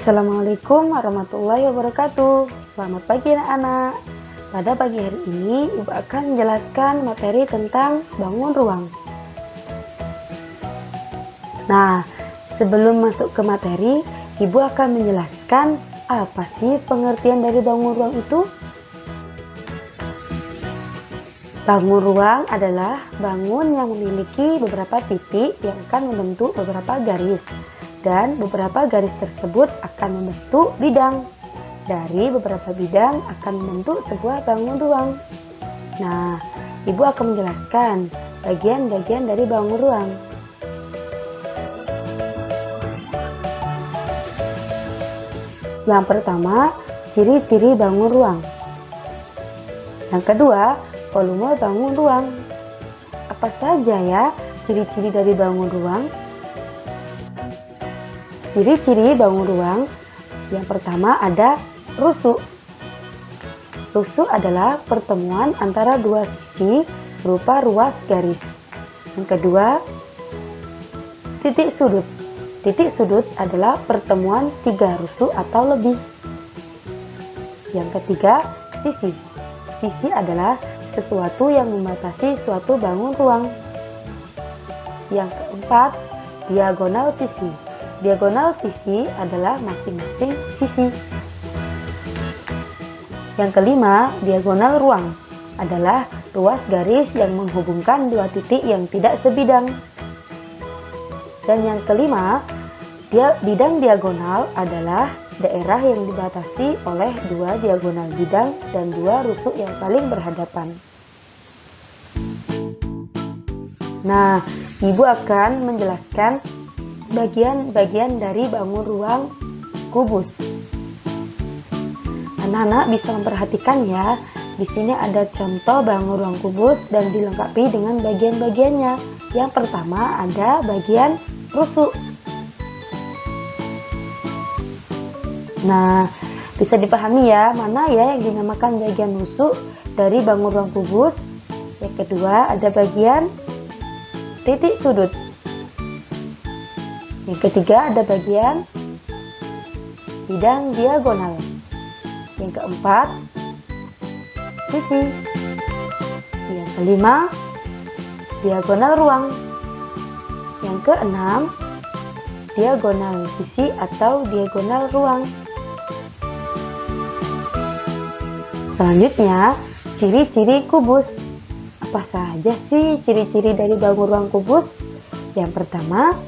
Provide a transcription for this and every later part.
Assalamualaikum warahmatullahi wabarakatuh. Selamat pagi anak-anak. Pada pagi hari ini Ibu akan menjelaskan materi tentang bangun ruang. Nah, sebelum masuk ke materi, Ibu akan menjelaskan apa sih pengertian dari bangun ruang itu? Bangun ruang adalah bangun yang memiliki beberapa titik yang akan membentuk beberapa garis. Dan beberapa garis tersebut akan membentuk bidang. Dari beberapa bidang akan membentuk sebuah bangun ruang. Nah, Ibu akan menjelaskan bagian-bagian dari bangun ruang. Yang pertama, ciri-ciri bangun ruang. Yang kedua, volume bangun ruang. Apa saja ya ciri-ciri dari bangun ruang? Ciri-ciri bangun ruang, yang pertama ada rusuk. Rusuk adalah pertemuan antara dua sisi berupa ruas garis. Yang kedua, titik sudut. Titik sudut adalah pertemuan tiga rusuk atau lebih. Yang ketiga, sisi. Sisi adalah sesuatu yang membatasi suatu bangun ruang. Yang keempat, diagonal sisi. Diagonal sisi adalah masing-masing sisi. Yang kelima, diagonal ruang adalah ruas garis yang menghubungkan dua titik yang tidak sebidang. Dan yang kelima, bidang diagonal adalah daerah yang dibatasi oleh dua diagonal bidang dan dua rusuk yang saling berhadapan. Nah, Ibu akan menjelaskan bagian-bagian dari bangun ruang kubus. Anak-anak bisa memperhatikan ya, di sini ada contoh bangun ruang kubus dan dilengkapi dengan bagian-bagiannya. Yang pertama ada bagian rusuk. Nah, bisa dipahami ya, mana ya yang dinamakan bagian rusuk dari bangun ruang kubus. Yang kedua ada bagian titik sudut. Yang ketiga ada bagian bidang diagonal. Yang keempat, sisi. Yang kelima, diagonal ruang. Yang keenam, diagonal sisi atau diagonal ruang. Selanjutnya, ciri-ciri kubus. Apa saja sih ciri-ciri dari bangun ruang kubus? Yang pertama,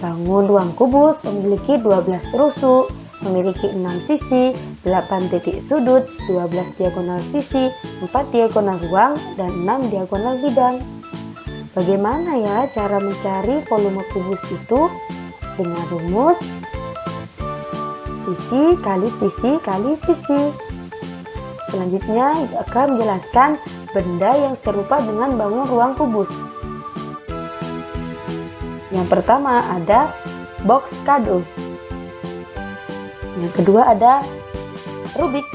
bangun ruang kubus memiliki 12 rusuk, memiliki 6 sisi, 8 titik sudut, 12 diagonal sisi, 4 diagonal ruang, dan 6 diagonal bidang. Bagaimana ya cara mencari volume kubus itu? Dengan rumus sisi kali sisi kali sisi. Selanjutnya akan menjelaskan benda yang serupa dengan bangun ruang kubus. Yang pertama ada box kado. Yang kedua ada rubik.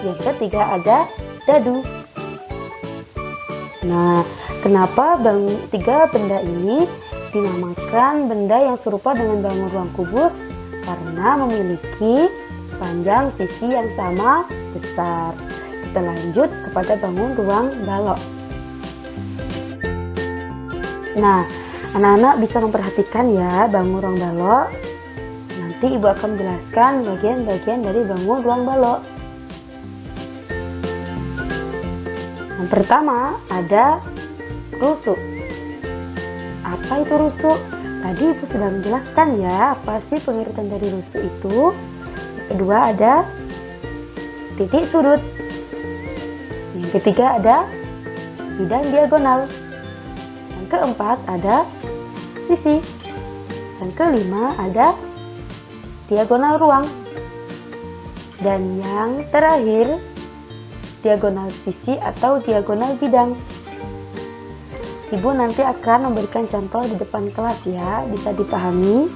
Yang ketiga ada dadu. Nah, kenapa tiga benda ini dinamakan benda yang serupa dengan bangun ruang kubus? Karena memiliki panjang sisi yang sama besar. Kita lanjut kepada bangun ruang balok. Nah, anak-anak bisa memperhatikan ya bangun ruang balok. Nanti Ibu akan menjelaskan bagian-bagian dari bangun ruang balok. Yang pertama ada rusuk. Apa itu rusuk? Tadi Ibu sudah menjelaskan ya apa sih pengertian dari rusuk itu. Yang kedua ada titik sudut. Yang ketiga ada bidang diagonal. Yang keempat ada sisi. Yang kelima ada diagonal ruang. Dan yang terakhir diagonal sisi atau diagonal bidang. Ibu nanti akan memberikan contoh di depan kelas ya, bisa dipahami.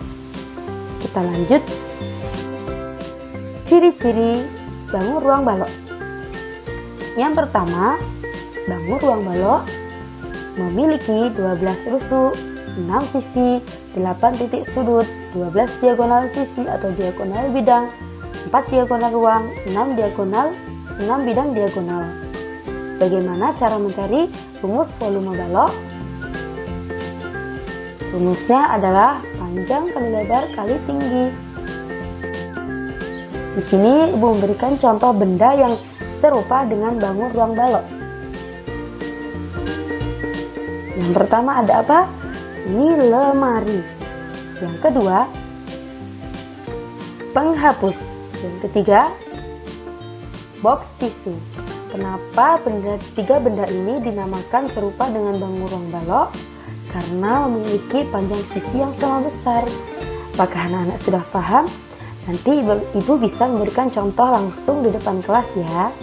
Kita lanjut. Ciri-ciri bangun ruang balok. Yang pertama, bangun ruang balok memiliki 12 rusuk, 6 sisi, 8 titik sudut, 12 diagonal sisi atau diagonal bidang, 4 diagonal ruang, 6 diagonal, 6 bidang diagonal. Bagaimana cara mencari rumus volume balok? Rumusnya adalah panjang kali lebar kali tinggi. Di sini Ibu memberikan contoh benda yang serupa dengan bangun ruang balok. Yang pertama ada apa? Ini lemari. Yang kedua, penghapus. Yang ketiga, box tisu. Kenapa tiga benda ini dinamakan serupa dengan bangun ruang balok? Karena memiliki panjang sisi yang sama besar. Apakah anak-anak sudah paham? Nanti Ibu bisa memberikan contoh langsung di depan kelas ya.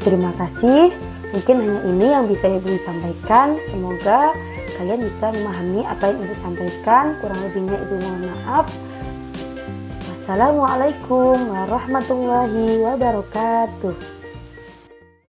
Terima kasih. Mungkin hanya ini yang bisa Ibu sampaikan. Semoga kalian bisa memahami apa yang Ibu sampaikan. Kurang lebihnya Ibu mohon maaf. Wassalamualaikum warahmatullahi wabarakatuh.